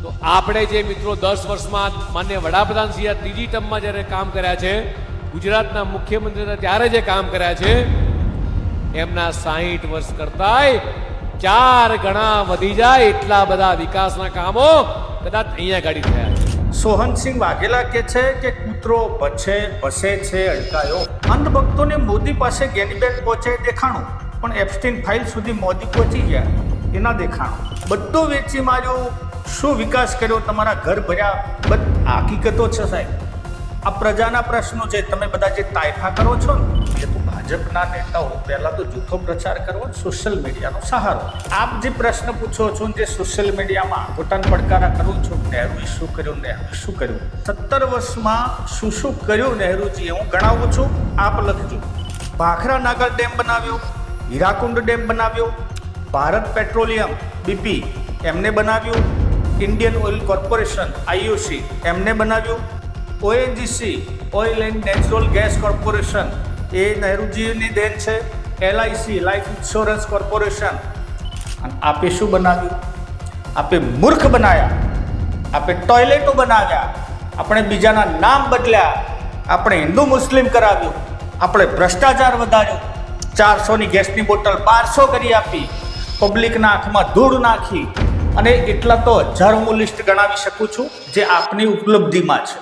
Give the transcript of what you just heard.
તો આપણે જે મિત્રો 10 વર્ષમાં માન્ય વડાપ્રધાન શ્રી ત્રીજી ટર્મમાં જ્યારે કામ કર્યા છે, ગુજરાતના મુખ્યમંત્રી ત્યારે જે કામ કર્યા છે, એમના 60 વર્ષ કરતાંય 4 ગણા વધી જાય એટલા બધા વિકાસના કામો કદાચ અહીંયા ગાડી થયા છે. સોહનસિંહ વાઘેલા કહે છે કે કૂતરો ભસે છે અડકાયો. અંધભક્તોને મોદી પાસે ગેનીબેન પહોંચે દેખાણું, પણ એપ્સ્ટીન ફાઇલ સુધી મોદી પહોંચી ગયા એના દેખાણું. બધું વેચી માર્યું, શું વિકાસ કર્યો, તમારા ઘર ભર્યા, હકીકતો છે સાહેબ. આ પ્રજાના પ્રશ્નો છે. તમે બધા જે તાયફા કરો છો ને, એ તો ભાજપના નેતાઓ પહેલાં તો જૂઠો પ્રચાર કરવો, સોશિયલ મીડિયાનો સહારો. આપ જે પ્રશ્ન પૂછો છો જે સોશિયલ મીડિયામાં ઘોટાન પડકારા કરું છું, નહેરુએ શું કર્યું, 17 વર્ષમાં શું કર્યું નહેરુજીએ, હું ગણાવું છું, આપ લખજો. ભાખરા નાગર ડેમ બનાવ્યો, હીરાકુંડ ડેમ બનાવ્યો, ભારત પેટ્રોલિયમ BP એમને બનાવ્યું, ઇન્ડિયન ઓઇલ કોર્પોરેશન IOC એમને બનાવ્યું, ONGC oil and natural gas corporation એ નહેરુજીની દેન છે, LIC લાઈફ ઇન્સ્યોરન્સ કોર્પોરેશન. અને આપે શું બનાવ્યું? આપે મૂર્ખ બનાવ્યા, આપે ટોયલેટો બનાવ્યા, આપણે બીજાના નામ બદલ્યા, આપણે હિન્દુ મુસ્લિમ કરાવ્યું, આપણે ભ્રષ્ટાચાર વધાર્યો, 400ની ગેસની બોટલ 1200 કરી આપી, પબ્લિકના આંખમાં ધૂળ નાખી, અને એટલા તો હજારો હું લિસ્ટ ગણાવી શકું છું જે આપની ઉપલબ્ધિમાં છે.